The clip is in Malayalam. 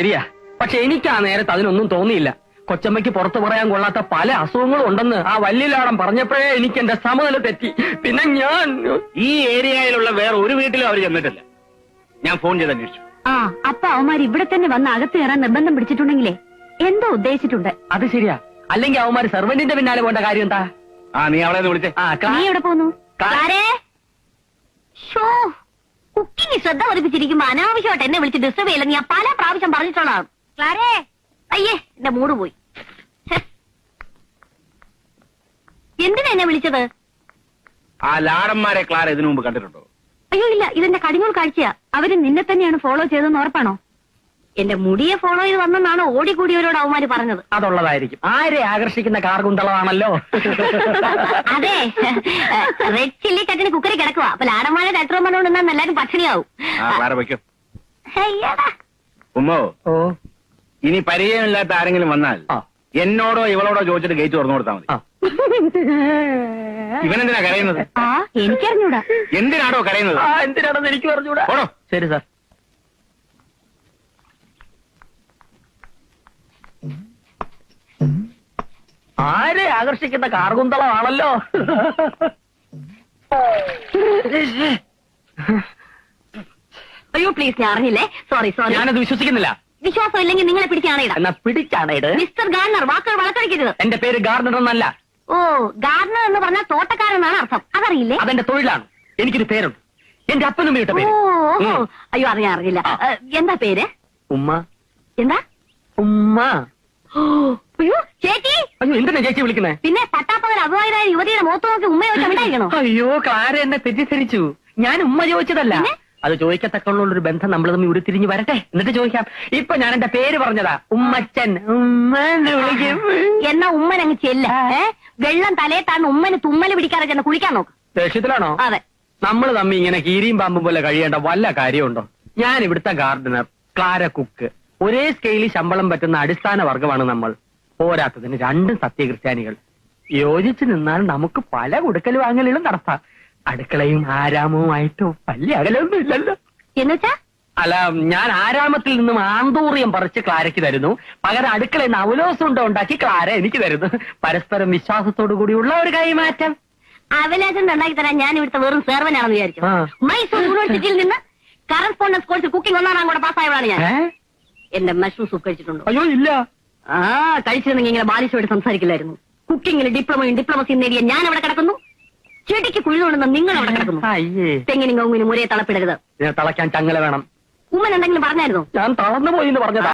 ശരിയാ, പക്ഷെ എനിക്ക് ആ നേരത്ത് അതിനൊന്നും തോന്നിയില്ല. കൊച്ചമ്മയ്ക്ക് പുറത്തു പറയാൻ കൊള്ളാത്ത പല അസുഖങ്ങളും ഉണ്ടെന്ന് ആ വല്യലാടം പറഞ്ഞപ്പോഴേ എനിക്ക് എന്റെ സമനില തെറ്റി. പിന്നെ ഞാൻ ഈ ഏരിയയിലുള്ള വേറെ ഒരു വീട്ടിലും അവർ ചെന്നിട്ടില്ല. ഞാൻ ഫോൺ ചെയ്ത് അന്വേഷിച്ചു. ആ അപ്പൊ അവന്മാർ ഇവിടെ തന്നെ വന്ന് അകത്ത് കയറാൻ നിർബന്ധം പിടിച്ചിട്ടുണ്ടെങ്കിലേ എന്തോ ഉദ്ദേശിച്ചിട്ടുണ്ട്. അത് ശരിയാ, അല്ലെങ്കിൽ അവന്മാര് സെർവന്റിന്റെ പിന്നാലെ പോകേണ്ട കാര്യം എന്താ? നീ അവളെ വിളിച്ചേ. നീ എവിടെ പോന്നു? കുക്കിംഗ് ശ്രദ്ധ പതിപ്പിച്ചിരിക്കുമ്പോ അനാവശ്യമായിട്ട് എന്നെ വിളിച്ച് ഡിസ്റ്റർബ് ചെയ്യില്ലെന്ന് ഞാൻ പല പ്രാവശ്യം പറഞ്ഞിട്ടുള്ളതാണ്. ക്ലാരേ, അയ്യേ എന്റെ മൂഡ് പോയി. എന്തിനാ എന്നെ വിളിച്ചത്? ആ ലാടന്മാരെ ക്ലാര ഇതിനു മുമ്പ് കണ്ടിട്ടുണ്ടോ? അയ്യോ ഇല്ല, ഇതെന്റെ കടിഞ്ഞൂൽ കാഴ്ചയാ. അവര് നിന്നെ തന്നെയാണ് ഫോളോ ചെയ്തെന്ന് ഉറപ്പാണോ? എന്റെ മുടിയെ ഫോളോ ചെയ്ത് വന്നെന്നാണ് ഓടിക്കൂടിയവരോട് അവന്മാര് പറഞ്ഞത്. അതുള്ളതായിരിക്കും. ആരെ ആകർഷിക്കുന്ന കാർഗുന്തളമാണല്ലോ. അതെ, റെഡ് ചില്ലി ചട്ടിന് കുക്കറി കിടക്കുക. അപ്പൊ ലാടന്മാരെ ഡാക്ടർ പറഞ്ഞുകൊണ്ടെന്നാൽ എല്ലാരും പട്ടിണിയാവും. ഉമ്മോ, ഓ ഇനി പരിചയമില്ലാത്ത ആരെങ്കിലും വന്നാൽ എന്നോടോ ഇവളോടോ ചോദിച്ചിട്ട് ഗേറ്റ് തുറന്നു കൊടുത്താൽ മതി. ഇവനെന്തിനാ കരയുന്നത്? എനിക്കറിഞ്ഞൂടാ. എന്തിനാണോ കരയുന്നത്? എന്തിനാണെന്ന് എനിക്ക് പറഞ്ഞൂടാ. ശരി സാർ. ആരെ ആകർഷിക്കുന്ന കാർഗുന്തളമാണല്ലോ. അയ്യോ പ്ലീസ്, ഞാൻ അറിഞ്ഞില്ലേ. സോറി. ഞാനത് വിശ്വസിക്കുന്നില്ല. വിശ്വാസം ഇല്ലെങ്കിൽ നിങ്ങളെ പിടിച്ചാണേടാ. എന്നാ പിടിച്ചാണേട്. മിസ്റ്റർ ഗാർണർ, വാക്കുകൾ വളർത്തടിക്കരുത്. എന്റെ പേര് ഗാർഡനർ എന്നല്ല. ഓ, ഗാർണർ എന്ന് പറഞ്ഞാൽ തോട്ടക്കാരെന്നാണ് അർത്ഥം. അതറിയില്ലേ? അതെന്റെ തൊഴിലാണ്. എനിക്കൊരു പേരുണ്ട്. എന്റെ അപ്പനും വീട്ട പേര്. അയ്യോ അറിഞ്ഞില്ല. എന്താ പേര്? ഉമ്മ. എന്താ? ഉമ്മ. അയ്യോ ചേച്ചി. അയ്യോ എന്തിനാ ചേച്ചി വിളിക്കുന്നേ? പിന്നെ പട്ടാപ്പകൽ അഭിമാനായ യുവതിയുടെ മുഖത്ത് നോക്കി ഉമ്മ ചോദിച്ചാണോ? അയ്യോ ക്ലാര എന്നെ തെറ്റിദ്ധരിച്ചു. ഞാൻ ഉമ്മ ചോദിച്ചതല്ല. അത് ചോദിക്കത്തക്കുള്ള ഒരു ബന്ധം നമ്മൾ തമ്മിൽ ഉരുത്തിരിഞ്ഞ് വരട്ടെ, എന്നിട്ട് ചോദിക്കാം. ഇപ്പൊ ഞാൻ എന്റെ പേര് പറഞ്ഞതാ, ഉമ്മച്ചൻ. ഉമ്മ എന്ന് വിളിക്കും. എന്നാ ഉമ്മൻ അങ്ങ് ചെല്ല. വെള്ളം തലയെ താന്ന് ഉമ്മന് തുമ്മല് പിടിക്കാതെ ചെന്ന് കുളിക്കാൻ നോക്ക്. ദേഷ്യത്തിലാണോ? അതെ. നമ്മൾ തമ്മി ഇങ്ങനെ കീരിയും പാമ്പും പോലെ കഴിയേണ്ട വല്ല കാര്യമുണ്ടോ? ഞാൻ ഇവിടുത്തെ ഗാർഡനർ, ക്ലാര കുക്ക്. ഒരേ സ്കെയിലിൽ ശമ്പളം പറ്റുന്ന അടിസ്ഥാന വർഗമാണ് നമ്മൾ. പോരാത്തതിന് രണ്ടും സത്യക്രിസ്ത്യാനികൾ. യോജിച്ചു നിന്നാൽ നമുക്ക് പല കൊടുക്കൽ വാങ്ങലുകളും നടത്താം. അടുക്കളയും ആരാമവുമായിട്ട് വലിയ അകലൊന്നും ഇല്ലല്ലോ. എന്നുവെച്ചാ? അല്ല, ഞാൻ ആരാമത്തിൽ നിന്നും ആന്തൂറിയം പറിച്ച് ക്ലാരയ്ക്ക് തരുന്നു. പകരം അടുക്കളയിൽ നിന്ന് അവലോസുണ്ട ഉണ്ടാക്കി ക്ലാര എനിക്ക് തരുന്നു. പരസ്പരം വിശ്വാസത്തോടു കൂടിയുള്ള ഒരു കൈമാറ്റം. അവലോസുണ്ട ഉണ്ടാക്കി തരാൻ ഞാൻ ഇവിടുത്തെ വെറും സേർവനാണെന്ന് വിചാരിച്ചു. മൈസൂർ യൂണിവേഴ്സിറ്റിയിൽ നിന്ന് കറസ്പോണ്ടൻസ് കോഴ്സ് കുക്കിംഗ് ഒന്നാണ് കൂടെ പാസ്സായവളാണ് ഞാൻ. എന്റെ മഷ്റൂം സൂപ്പ് കഴിച്ചിട്ടുണ്ടോ? അയ്യോ ഇല്ല. കഴിച്ചിരുന്നെങ്കിൽ ഇങ്ങനെ ബാലിശോട് സംസാരിക്കില്ലായിരുന്നു. കുക്കിങ്ങിൽ ഡിപ്ലോമയും ഡിപ്ലോമസിയും നേടിയ ഞാൻ അവിടെ കിടക്കുന്നു. ചെടിക്ക് കുഴിതുകൊണ്ടെന്ന് നിങ്ങൾ അവിടെ കിടക്കുന്നു. തെങ്ങിനും കവുങ്ങിനും ഒരേ തളപ്പിടരുത്. തളയ്ക്കാൻ ചങ്ങല വേണം. ഉമ്മൻ എന്തെങ്കിലും പറഞ്ഞായിരുന്നോ? ഞാൻ തളർന്നു പോയി എന്ന് പറഞ്ഞതാ.